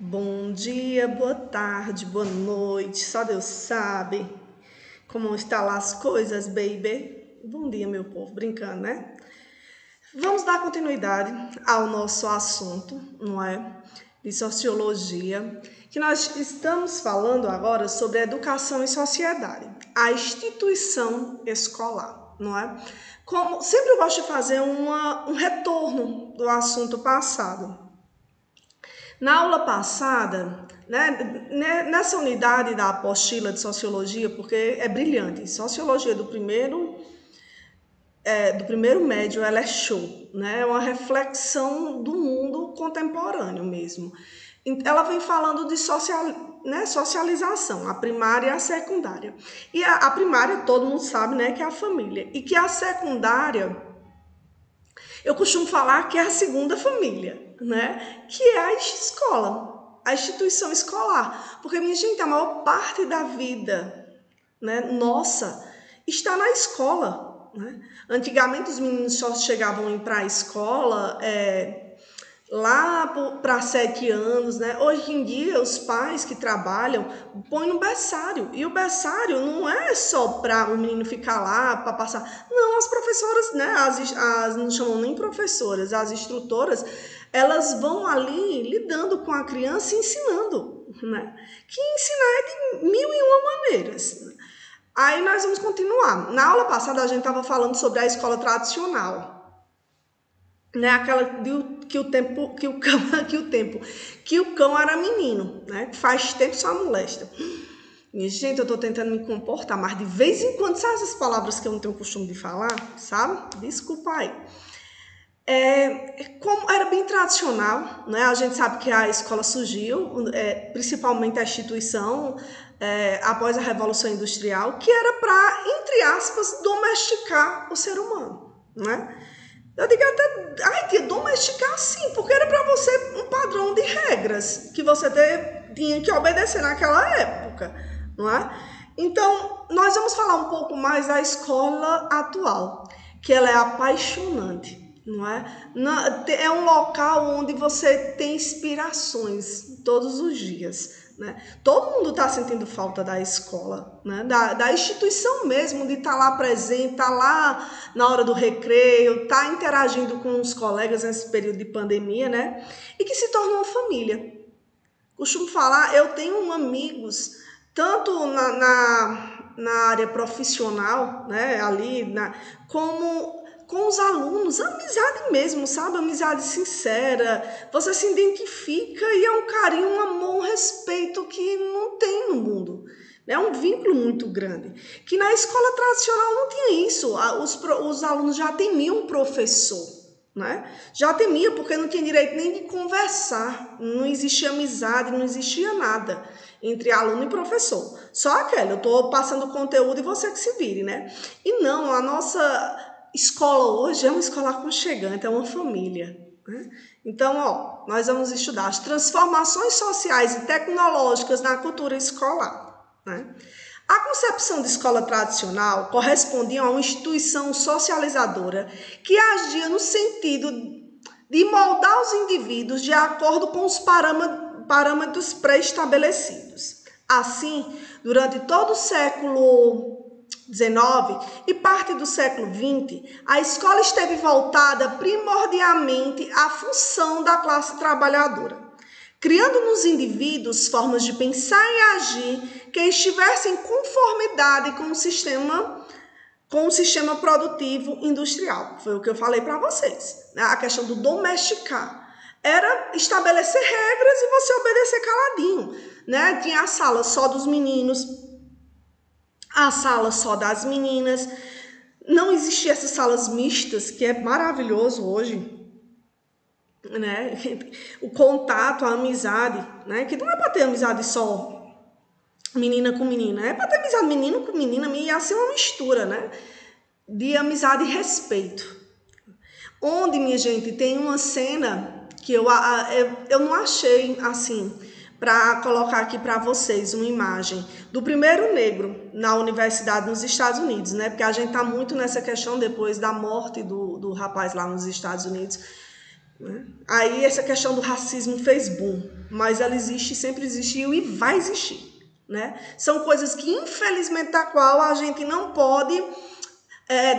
Bom dia, boa tarde, boa noite, só Deus sabe como estão lá as coisas, baby. Bom dia, meu povo, brincando, né? Vamos dar continuidade ao nosso assunto, não é? De sociologia, que nós estamos falando agora sobre educação e sociedade, a instituição escolar, não é? Como sempre eu gosto de fazer um retorno do assunto passado. Na aula passada, nessa unidade da apostila de sociologia, porque é brilhante, sociologia do primeiro médio, ela é show, né? É uma reflexão do mundo contemporâneo mesmo. Ela vem falando de socialização, a primária e a secundária. E a primária, todo mundo sabe, né, que é a família. E que a secundária, eu costumo falar que é a segunda família, né? Que é a escola, a instituição escolar. Porque, minha gente, a maior parte da vida, né, nossa está na escola, né? Antigamente os meninos só chegavam para a escola lá para 7 anos, né? Hoje em dia os pais que trabalham põem no berçário, e o berçário não é só para o menino ficar lá para passar, não, as professoras, né? As não chamam nem professoras, as instrutoras, elas vão ali lidando com a criança e ensinando, né? Que ensinar é de 1001 maneiras. Aí nós vamos continuar. Na aula passada a gente estava falando sobre a escola tradicional, né? Aquela que o cão era menino, né? Faz tempo só molesta. Minha gente, eu tô tentando me comportar, mas de vez em quando, sabe essas palavras que eu não tenho costume de falar, sabe? Desculpa aí. Como era bem tradicional, né? A gente sabe que a escola surgiu, principalmente a instituição, após a Revolução Industrial, que era para, entre aspas, domesticar o ser humano, né? Eu digo até, ai tia, domesticar sim, porque era para você um padrão de regras que você tinha que obedecer naquela época, não é? Então, nós vamos falar um pouco mais da escola atual, que ela é apaixonante, não é? É um local onde você tem inspirações todos os dias, né? Todo mundo está sentindo falta da escola, né? Da instituição mesmo, de estar lá presente, estar lá na hora do recreio, estar interagindo com os colegas nesse período de pandemia, né? E que se tornou uma família. Costumo falar, eu tenho amigos, tanto na área profissional, né? Como com os alunos, amizade mesmo, sabe? Amizade sincera, você se identifica e é um carinho, um amor, um respeito que não tem no mundo. É um vínculo muito grande. Que na escola tradicional não tinha isso. Os alunos já temiam um professor, né? Já temia porque não tinha direito nem de conversar. Não existia amizade, não existia nada entre aluno e professor. Só aquela, eu estou passando conteúdo e você que se vire, né? E não, a nossa escola hoje é uma escola aconchegante, é uma família, né? Então, ó, nós vamos estudar as transformações sociais e tecnológicas na cultura escolar, né? A concepção de escola tradicional correspondia a uma instituição socializadora que agia no sentido de moldar os indivíduos de acordo com os parâmetros pré-estabelecidos. Assim, durante todo o século XIX e parte do século XX, a escola esteve voltada primordialmente à função da classe trabalhadora, criando nos indivíduos formas de pensar e agir que estivessem em conformidade com o sistema produtivo industrial. Foi o que eu falei para vocês, né? A questão do domesticar. Era estabelecer regras e você obedecer caladinho, né? Tinha a sala só dos meninos, a sala só das meninas. Não existia essas salas mistas, que é maravilhoso hoje, né? O contato, a amizade, né? Que não é para ter amizade só menina com menina, é para ter amizade menino com menina, e assim uma mistura, né? De amizade e respeito. Onde, minha gente, tem uma cena que eu não achei assim para colocar aqui para vocês uma imagem do primeiro negro na universidade nos Estados Unidos, né? Porque a gente tá muito nessa questão depois da morte do rapaz lá nos Estados Unidos. né? Aí essa questão do racismo fez boom, mas ela existe, sempre existiu e vai existir, né? São coisas que, infelizmente, da qual a gente não pode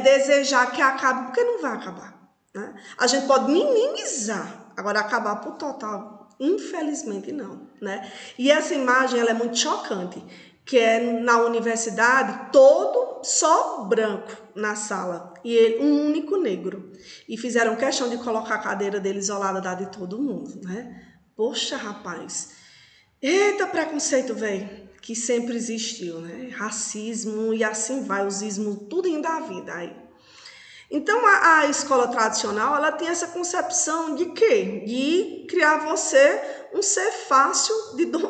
desejar que acabe, porque não vai acabar, né? A gente pode minimizar, agora acabar por total, infelizmente não, né? E essa imagem, ela é muito chocante, que é na universidade, todo só branco na sala, e ele, um único negro. E fizeram questão de colocar a cadeira dele isolada da de todo mundo, né? Poxa, rapaz. Eita, preconceito, velho, que sempre existiu, né? Racismo e assim vai, os ismos, tudo indo da vida aí. Então, a escola tradicional, ela tem essa concepção de quê? De criar você um ser fácil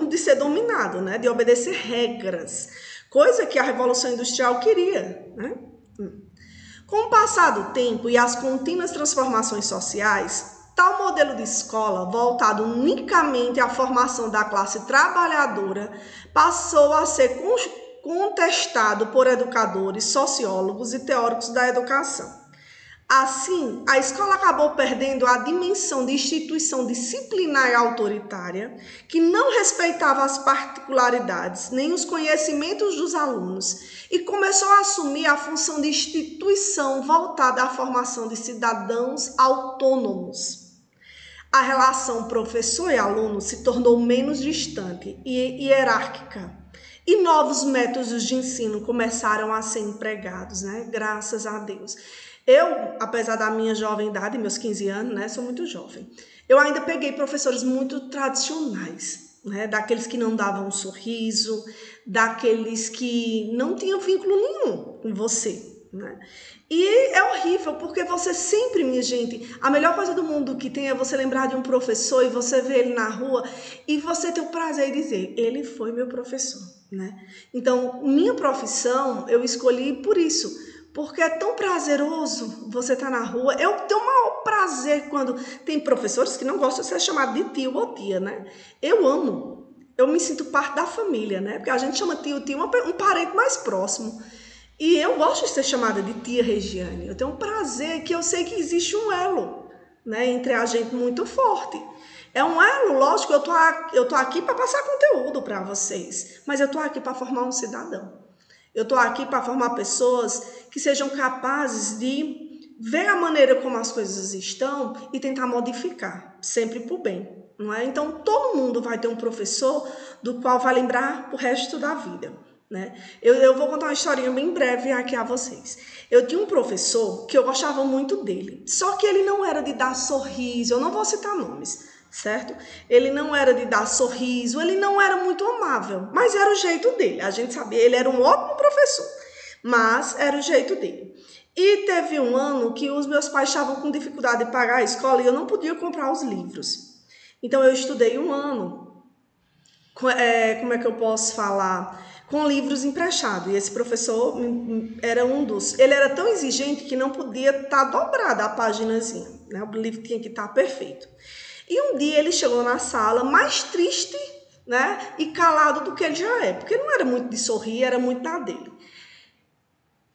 de ser dominado, né? De obedecer regras, coisa que a Revolução Industrial queria, né? Com o passar do tempo e as contínuas transformações sociais, tal modelo de escola, voltado unicamente à formação da classe trabalhadora, passou a ser contestado por educadores, sociólogos e teóricos da educação. Assim, a escola acabou perdendo a dimensão de instituição disciplinar e autoritária, que não respeitava as particularidades nem os conhecimentos dos alunos, e começou a assumir a função de instituição voltada à formação de cidadãos autônomos. A relação professor e aluno se tornou menos distante e hierárquica, e novos métodos de ensino começaram a ser empregados, né? Graças a Deus. Eu, apesar da minha jovem idade, meus 15 anos, né, sou muito jovem, eu ainda peguei professores muito tradicionais, né, daqueles que não davam um sorriso, daqueles que não tinham vínculo nenhum com você, né? E é horrível, porque você sempre, minha gente, a melhor coisa do mundo que tem é você lembrar de um professor e você ver ele na rua e você ter o prazer de dizer, ele foi meu professor, né? Então, minha profissão, eu escolhi por isso, porque é tão prazeroso você estar na rua. Eu tenho o maior prazer quando tem professores que não gostam de ser chamados de tio ou tia, né? Eu amo. Eu me sinto parte da família, né? Porque a gente chama tio, um parente mais próximo. E eu gosto de ser chamada de tia Regiane. Eu tenho um prazer que eu sei que existe um elo, né, entre a gente muito forte. É um elo, lógico, eu tô aqui para passar conteúdo para vocês, mas eu tô aqui para formar um cidadão. Eu estou aqui para formar pessoas que sejam capazes de ver a maneira como as coisas estão e tentar modificar, sempre para o bem, não é? Então, todo mundo vai ter um professor do qual vai lembrar o resto da vida, né? Eu vou contar uma historinha bem breve aqui a vocês. Eu tinha um professor que eu gostava muito dele, só que ele não era de dar sorriso, eu não vou citar nomes, certo? Ele não era de dar sorriso, ele não era muito amável, mas era o jeito dele. A gente sabia, ele era um ótimo professor, mas era o jeito dele. E teve um ano que os meus pais estavam com dificuldade de pagar a escola e eu não podia comprar os livros. Então eu estudei um ano, como é que eu posso falar? Com livros emprestados. E esse professor era um dos... Ele era tão exigente que não podia estar dobrada a paginazinha, né? O livro tinha que estar perfeito. E um dia ele chegou na sala mais triste, né, e calado do que ele já é, porque não era muito de sorrir, era muito na dele.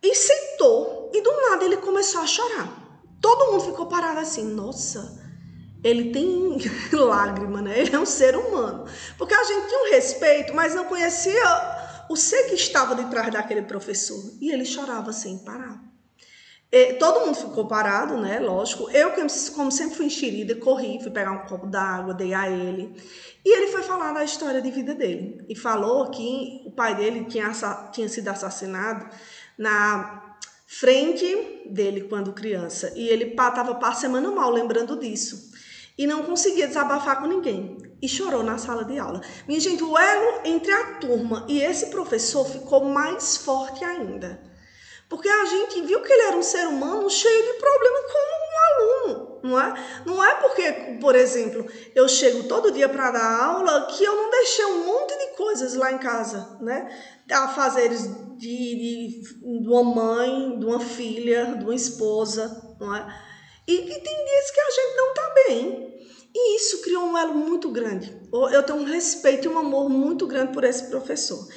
E sentou, e do nada ele começou a chorar. Todo mundo ficou parado assim, nossa, ele tem lágrima, né? Ele é um ser humano. Porque a gente tinha um respeito, mas não conhecia o ser que estava de trás daquele professor. E ele chorava sem parar. Todo mundo ficou parado, né? Lógico. Eu, como sempre fui enxerida, corri, fui pegar um copo d'água, dei a ele. E ele foi falar da história de vida dele. E falou que o pai dele tinha sido assassinado na frente dele quando criança. E ele estava passando mal lembrando disso. E não conseguia desabafar com ninguém. E chorou na sala de aula. Minha gente, o elo entre a turma e esse professor ficou mais forte ainda. Porque a gente viu que ele era um ser humano cheio de problema como um aluno, não é? Não é porque, por exemplo, eu chego todo dia para dar aula que eu não deixei um monte de coisas lá em casa, né? Afazeres de uma mãe, de uma filha, de uma esposa, não é? E tem dias que a gente não está bem. E isso criou um elo muito grande. Eu tenho um respeito e um amor muito grande por esse professor.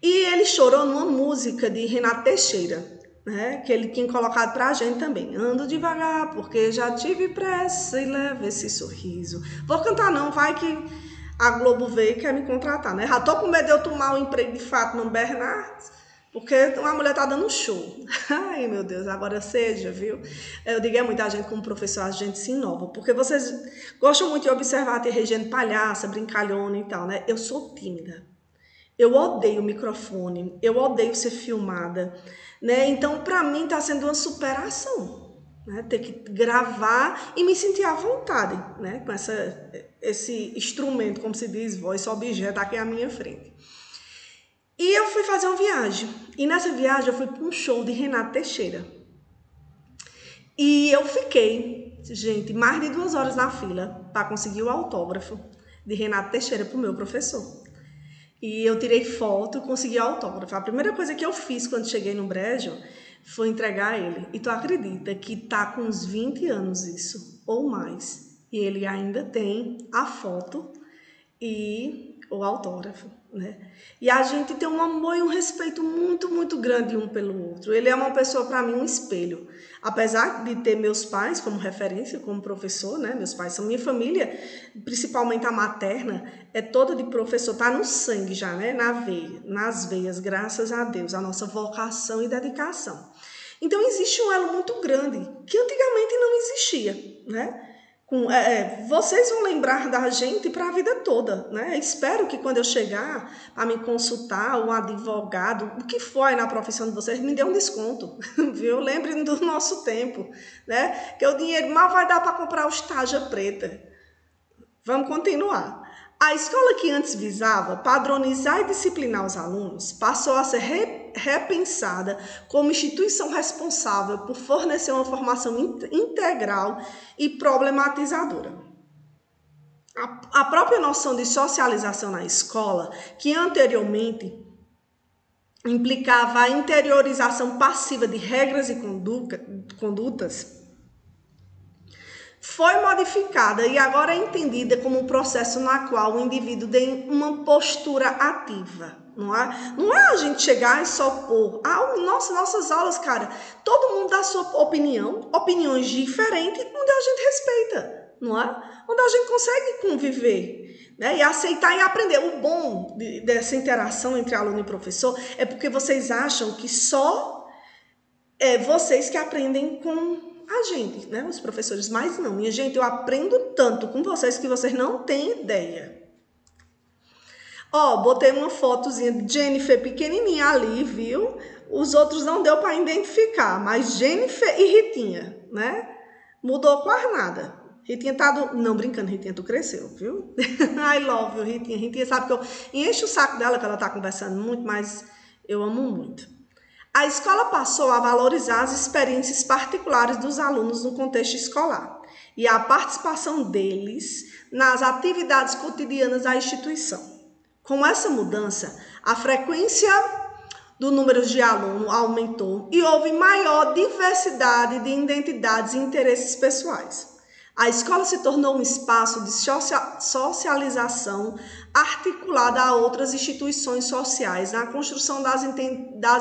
E ele chorou numa música de Renato Teixeira, né? Que ele tinha colocado pra gente também. Ando devagar, porque já tive pressa e leva esse sorriso. Vou cantar não, vai que a Globo veio e quer me contratar, né? Já tô com medo de eu tomar o emprego de Fátima Bernardes, porque uma mulher tá dando show. Ai, meu Deus, agora seja, viu? Eu digo, é muita gente como professor, a gente se inova, porque vocês gostam muito de observar a Regiane palhaça, brincalhona e tal, né? Eu sou tímida. Eu odeio microfone, eu odeio ser filmada, né? Então, para mim, está sendo uma superação, né? Ter que gravar e me sentir à vontade, né? Com esse instrumento, como se diz, voz objeto aqui à minha frente. E eu fui fazer uma viagem. E nessa viagem eu fui para um show de Renato Teixeira. E eu fiquei, gente, mais de 2 horas na fila para conseguir o autógrafo de Renato Teixeira para o meu professor. E eu tirei foto e consegui autógrafo. A primeira coisa que eu fiz quando cheguei no Brejo foi entregar a ele. E tu acredita que tá com uns 20 anos isso, ou mais. E ele ainda tem a foto e o autógrafo, né? E a gente tem um amor e um respeito muito, muito grande um pelo outro. Ele é uma pessoa, para mim, um espelho. Apesar de ter meus pais como referência, como professor, né? Meus pais são minha família, principalmente a materna, é toda de professor, tá no sangue já, né? Na veia, nas veias, graças a Deus, a nossa vocação e dedicação. Então, existe um elo muito grande, que antigamente não existia, né? Vocês vão lembrar da gente para a vida toda, né? Espero que quando eu chegar a me consultar, um advogado, o que for aí na profissão de vocês, me dê um desconto, viu? Lembrem do nosso tempo, né? Que o dinheiro mal vai dar para comprar o estágio preta. Vamos continuar. A escola que antes visava padronizar e disciplinar os alunos passou a ser repensada como instituição responsável por fornecer uma formação integral e problematizadora. A própria noção de socialização na escola, que anteriormente implicava a interiorização passiva de regras e condutas, foi modificada e agora é entendida como um processo na qual o indivíduo tem uma postura ativa, não é? Não é a gente chegar e só pôr. Nossas aulas, cara, todo mundo dá sua opinião, opiniões diferentes, onde a gente respeita, não é? Onde a gente consegue conviver, né? E aceitar e aprender. O bom dessa interação entre aluno e professor é porque vocês acham que só vocês que aprendem com a gente, né? Os professores, mas não. Minha gente, eu aprendo tanto com vocês que vocês não têm ideia. Ó, botei uma fotozinha de Jennifer pequenininha ali, viu? Os outros não deu para identificar, mas Jennifer e Ritinha, né? Mudou quase nada. Ritinha tá Não, brincando, Ritinha, tu cresceu, viu? I love you, Ritinha. Ritinha sabe que eu encho o saco dela, que ela tá conversando muito, mas eu amo muito. A escola passou a valorizar as experiências particulares dos alunos no contexto escolar e a participação deles nas atividades cotidianas da instituição. Com essa mudança, a frequência do número de alunos aumentou e houve maior diversidade de identidades e interesses pessoais. A escola se tornou um espaço de socialização articulada a outras instituições sociais na construção das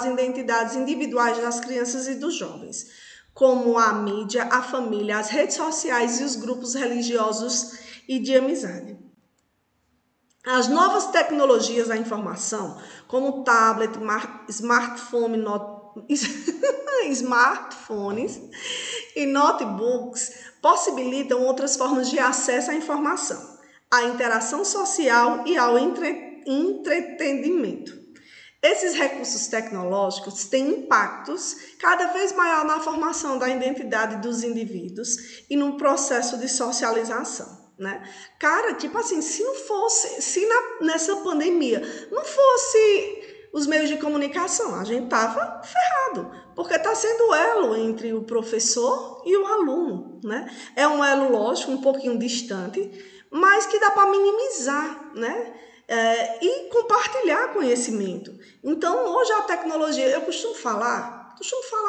identidades individuais das crianças e dos jovens, como a mídia, a família, as redes sociais e os grupos religiosos e de amizade. As novas tecnologias da informação, como tablet, smartphones e notebooks, possibilitam outras formas de acesso à informação, à interação social e ao entretenimento. Esses recursos tecnológicos têm impactos cada vez maior na formação da identidade dos indivíduos e no processo de socialização, né? Cara, tipo assim, se nessa pandemia não fosse os meios de comunicação, a gente tava ferrado, porque está sendo o elo entre o professor e o aluno, né? É um elo, lógico, um pouquinho distante, mas que dá para minimizar, né? E compartilhar conhecimento. Então, hoje a tecnologia, eu costumo falar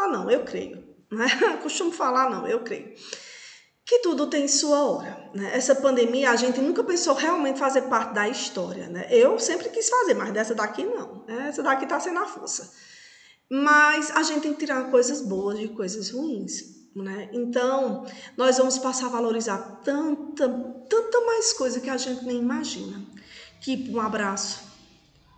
não, eu creio, né? Que tudo tem sua hora, né? Essa pandemia, a gente nunca pensou realmente fazer parte da história, né? Eu sempre quis fazer, mas dessa daqui não, né? Essa daqui está sendo a força. Mas a gente tem que tirar coisas boas de coisas ruins, né? Então, nós vamos passar a valorizar tanta mais coisa que a gente nem imagina. Tipo um abraço,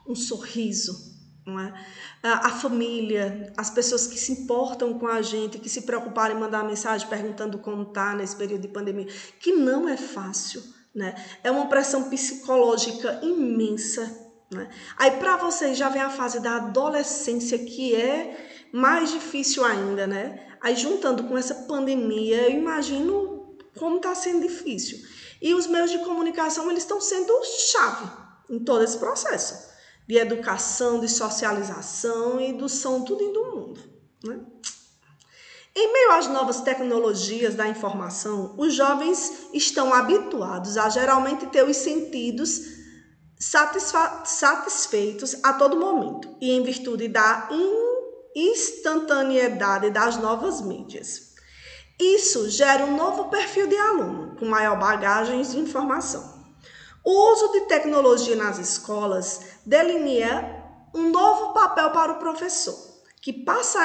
um sorriso, não é? A família, as pessoas que se importam com a gente, que se preocuparam em mandar mensagem perguntando como tá nesse período de pandemia, que não é fácil, né? É uma pressão psicológica imensa, né? Aí para vocês já vem a fase da adolescência, que é mais difícil ainda, né? Aí juntando com essa pandemia, eu imagino como está sendo difícil. E os meios de comunicação, eles estão sendo chave em todo esse processo de educação, de socialização e do som tudo do mundo, né? Em meio às novas tecnologias da informação, os jovens estão habituados a geralmente ter os sentidos satisfeitos a todo momento e em virtude da instantaneidade das novas mídias. Isso gera um novo perfil de aluno, com maior bagagem de informação. O uso de tecnologia nas escolas delinea um novo papel para o professor, que passa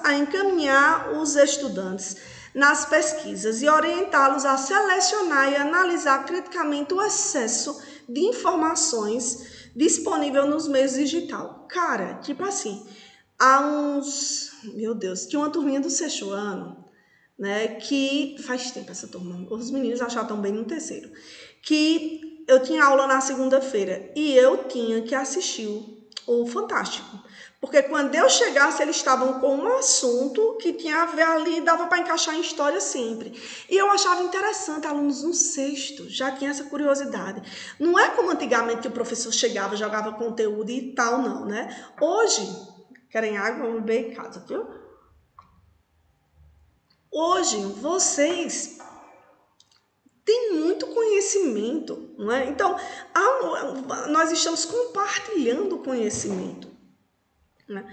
a encaminhar os estudantes nas pesquisas e orientá-los a selecionar e analisar criticamente o excesso de informações disponível nos meios digitais. Cara, tipo assim, tinha uma turminha do sexto ano, né, que faz tempo essa turma, os meninos já estão bem no terceiro, que eu tinha aula na segunda-feira e eu tinha que assistir o Fantástico, porque quando eu chegasse eles estavam com um assunto que tinha a ver ali, dava para encaixar em história sempre, e eu achava interessante. Alunos no sexto já tinha essa curiosidade, não é como antigamente que o professor chegava, jogava conteúdo e tal, não, né? Hoje, querem água? Vamos beber em casa, viu? Hoje, vocês têm muito conhecimento, não é? Então, nós estamos compartilhando conhecimento, né?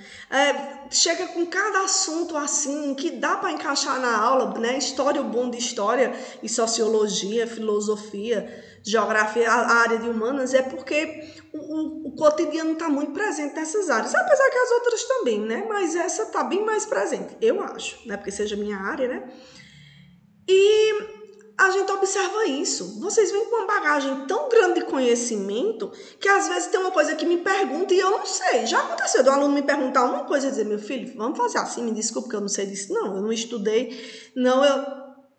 Chega com cada assunto assim, que dá para encaixar na aula, né? História, o bom de história e sociologia, filosofia, geografia, a área de humanas, é porque o cotidiano está muito presente nessas áreas, apesar que as outras também, né? Mas essa está bem mais presente, eu acho, né? Porque seja minha área, né? E a gente observa isso. Vocês vêm com uma bagagem tão grande de conhecimento que às vezes tem uma coisa que me pergunta e eu não sei. Já aconteceu do aluno me perguntar uma coisa e dizer: meu filho, vamos fazer assim, me desculpe que eu não sei disso. Não, eu não estudei, não,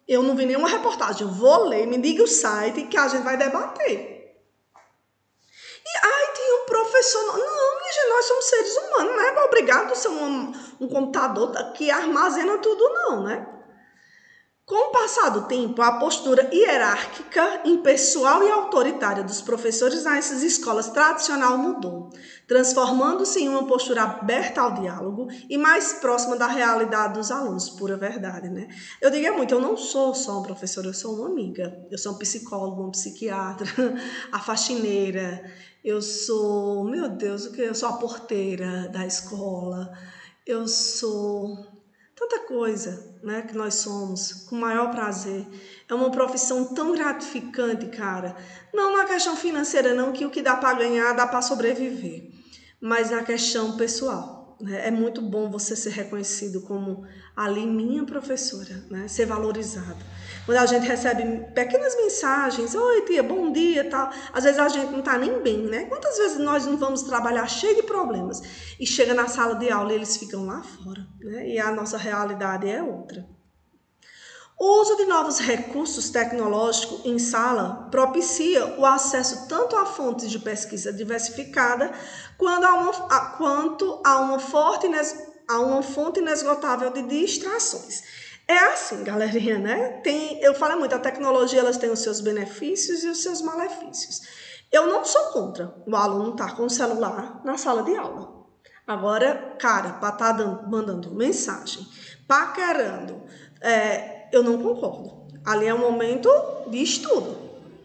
eu não vi nenhuma reportagem. Eu vou ler, me diga o site que a gente vai debater. E aí tem um professor, não, minha gente, nós somos seres humanos, não é obrigado a ser um computador que armazena tudo, não, né? Com o passar do tempo, a postura hierárquica, impessoal e autoritária dos professores nessas escolas tradicional mudou, transformando-se em uma postura aberta ao diálogo e mais próxima da realidade dos alunos, pura verdade, né? Eu digo muito, eu não sou só uma professora, eu sou uma amiga, eu sou um psicólogo, um psiquiatra, a faxineira, eu sou, meu Deus, o que? Eu sou a porteira da escola, eu sou tanta coisa, né, que nós somos, com o maior prazer. É uma profissão tão gratificante, cara. Não na questão financeira, não, que o que dá para ganhar dá para sobreviver, mas na questão pessoal, né? É muito bom você ser reconhecido como ali minha professora, né? Ser valorizado. Quando a gente recebe pequenas mensagens, oi tia, bom dia, tal. Às vezes a gente não tá nem bem, né? Quantas vezes nós não vamos trabalhar cheio de problemas e chega na sala de aula e eles ficam lá fora, né? E a nossa realidade é outra. O uso de novos recursos tecnológicos em sala propicia o acesso tanto a fontes de pesquisa diversificada quanto a uma fonte inesgotável de distrações. É assim, galerinha, né? Eu falo muito, a tecnologia elas tem os seus benefícios e os seus malefícios. Eu não sou contra o aluno estar com o celular na sala de aula. Agora, cara, para estar mandando mensagem, paquerando, eu não concordo. Ali é um momento de estudo,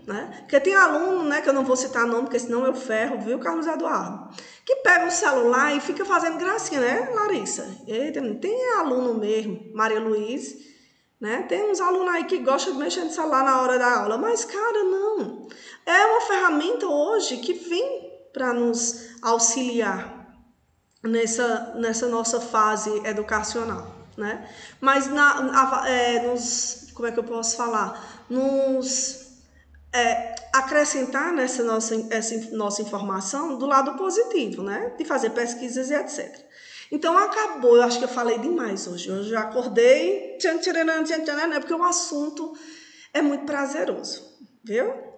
né? Porque tem aluno, né, que eu não vou citar nome, porque senão eu ferro, viu, Carlos Eduardo? Que pega o celular e fica fazendo gracinha, né, Larissa? Eita, tem aluno mesmo, Maria Luiz, né? Tem uns alunos aí que gostam de mexer no celular na hora da aula, mas, cara, não. É uma ferramenta hoje que vem para nos auxiliar, nessa nossa fase educacional, né? Mas como é que eu posso falar? Acrescentar essa nossa informação do lado positivo, né? De fazer pesquisas e etc. Então acabou, eu acho que eu falei demais hoje. Eu já acordei, porque o assunto é muito prazeroso, viu?